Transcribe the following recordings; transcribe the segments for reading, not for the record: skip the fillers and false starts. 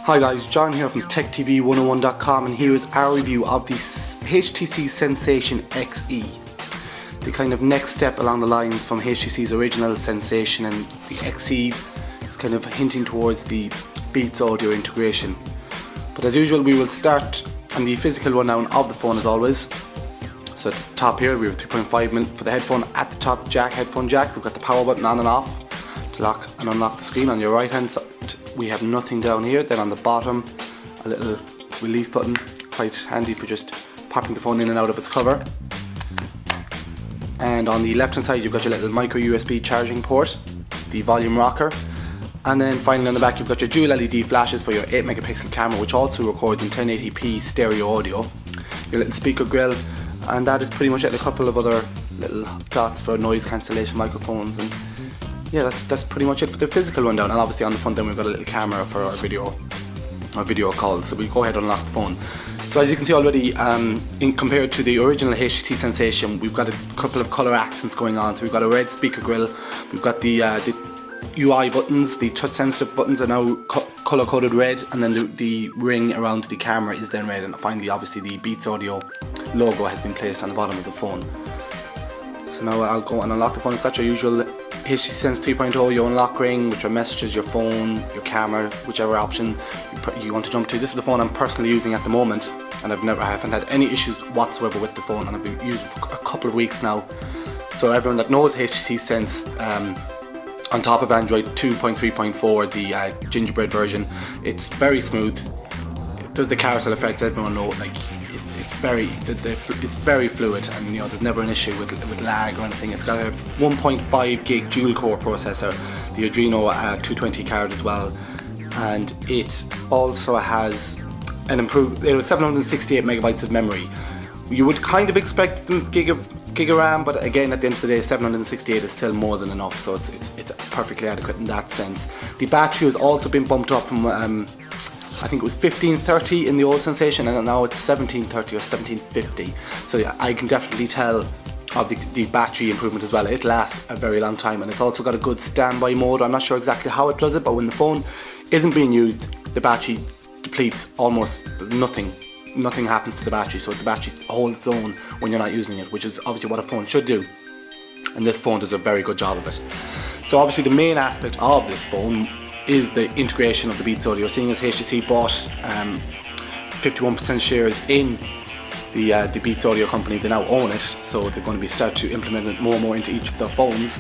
Hi guys, John here from TechTV101.com, and here is our review of the HTC Sensation XE. The kind of next step along the lines from HTC's original Sensation, and the XE is kind of hinting towards the Beats audio integration. But as usual, we will start on the physical rundown of the phone as always. So at the top here we have 3.5mm for the headphone at the top headphone jack. We've got the power button on and off to lock and unlock the screen. On your right hand side we have nothing down here. Then on the bottom a little release button, quite handy for just popping the phone in and out of its cover. And on the left hand side you've got your little micro USB charging port, the volume rocker, and then finally on the back you've got your dual LED flashes for your 8MP camera, which also records in 1080p stereo audio, your little speaker grill, and that is pretty much it. And a couple of other little dots for noise cancellation microphones, and yeah, that's pretty much it for the physical rundown. And obviously on the front then we've got a little camera for our video calls, so we go ahead and unlock the phone. So as you can see already, compared to the original HTC Sensation, we've got a couple of colour accents going on. So we've got a red speaker grill, we've got the UI buttons, the touch sensitive buttons are now colour coded red, and then the ring around the camera is then red, and finally obviously the Beats Audio logo has been placed on the bottom of the phone. So now I'll go and unlock the phone. It's got your usual HTC Sense 3.0, your unlock ring, which are messages, your phone, your camera, whichever option you want to jump to. This is the phone I'm personally using at the moment, and I haven't had any issues whatsoever with the phone, and I've been using it for a couple of weeks now. So everyone that knows HTC Sense, on top of Android 2.3.4, the gingerbread version, it's very smooth. It does the carousel effect. Everyone knows, like it's very fluid, and you know there's never an issue with lag or anything. It's got a 1.5 gig dual core processor, the Adreno 220 card as well, and it also has an improved 768 megabytes of memory. You would kind of expect the gig of RAM, but again at the end of the day 768 is still more than enough, so it's perfectly adequate in that sense. The battery has also been bumped up from I think it was 1530 in the old Sensation, and now it's 1730 or 1750. So yeah, I can definitely tell of the battery improvement as well. It lasts a very long time, and it's also got a good standby mode. I'm not sure exactly how it does it, but when the phone isn't being used, the battery depletes almost nothing happens to the battery, so the battery holds its own when you're not using it, which is obviously what a phone should do, and this phone does a very good job of it. So obviously the main aspect of this phone is the integration of the Beats Audio. Seeing as HTC bought 51% shares in the Beats Audio company, they now own it, so they're going to start to implement it more and more into each of their phones.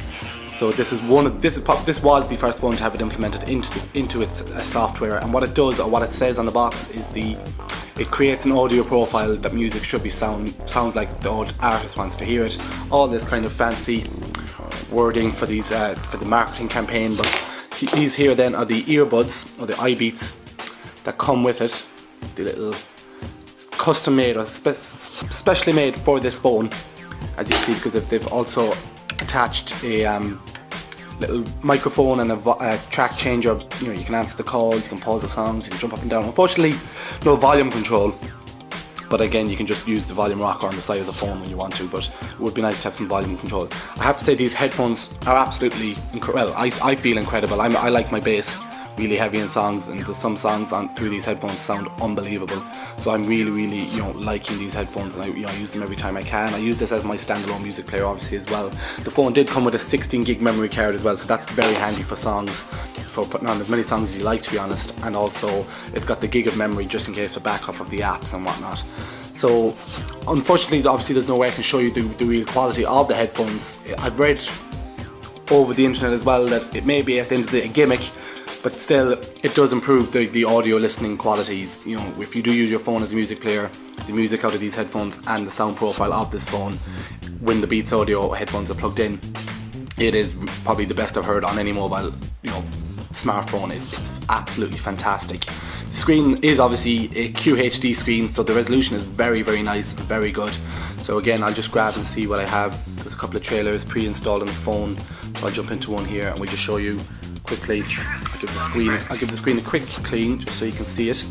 So this was the first phone to have it implemented into its software, and what it does, or what it says on the box, is it creates an audio profile that music should be sounds like the artist wants to hear it. All this kind of fancy wording for these for the marketing campaign, but these here then are the earbuds, or the iBeats, that come with it. The little custom made or specially made for this phone, as you see, because they've also attached a little microphone and a track changer. You know, you can answer the calls, you can pause the songs, you can jump up and down. Unfortunately, no volume control, but again you can just use the volume rocker on the side of the phone when you want to, but it would be nice to have some volume control. I have to say these headphones are absolutely incredible. I feel incredible. I like my bass really heavy in songs, and there's some songs through these headphones sound unbelievable. So I'm really liking these headphones, and I use them every time I can. I use this as my standalone music player obviously as well. The phone did come with a 16 gig memory card as well, so that's very handy for songs, for putting on as many songs as you like, to be honest. And also it's got the gig of memory just in case for backup of the apps and whatnot. So unfortunately obviously there's no way I can show you the real quality of the headphones. I've read over the internet as well that it may be at the end of the day a gimmick, but still it does improve the audio listening qualities. You know, if you do use your phone as a music player, the music out of these headphones and the sound profile of this phone when the Beats Audio headphones are plugged in, it is probably the best I've heard on any mobile, you know, smartphone. It's absolutely fantastic. The screen is obviously a QHD screen, so the resolution is very nice and very good. So again, I'll just grab and see what I have. There's a couple of trailers pre-installed on the phone, so I'll jump into one here and we'll just show you quickly. I'll give the screen a quick clean just so you can see it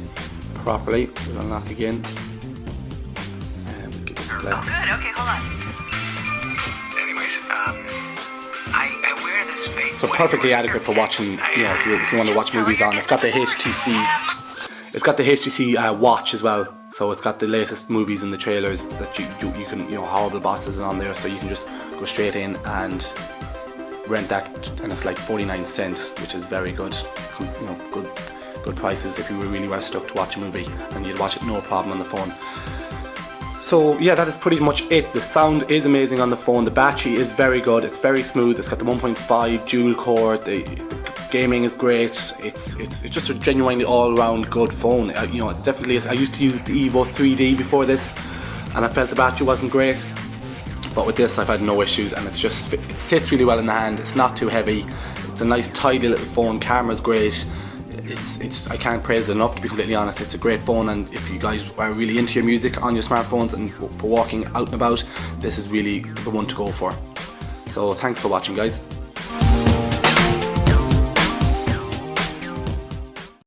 properly. We'll unlock again. And we'll give this a play. Oh good, okay, hold on. Anyways, I wear this fake. So perfectly adequate for watching, you know, if you want to watch movies on. It's got the HTC It's got the HTC watch as well, so it's got the latest movies and the trailers that you can, you know, Horrible Bosses and on there, so you can just go straight in and rent that, and it's like 49 cents, which is very good. You know, good prices if you really were stuck to watch a movie, and you'd watch it no problem on the phone. So yeah, that is pretty much it. The sound is amazing on the phone. The battery is very good. It's very smooth. It's got the 1.5 dual core. The gaming is great. It's just a genuinely all-round good phone. You know, it definitely is. I used to use the Evo 3D before this, and I felt the battery wasn't great. But with this, I've had no issues, and it sits really well in the hand. It's not too heavy. It's a nice, tidy little phone. Camera's great. I can't praise it enough, to be completely honest. It's a great phone, and if you guys are really into your music on your smartphones and for walking out and about, this is really the one to go for. So thanks for watching, guys.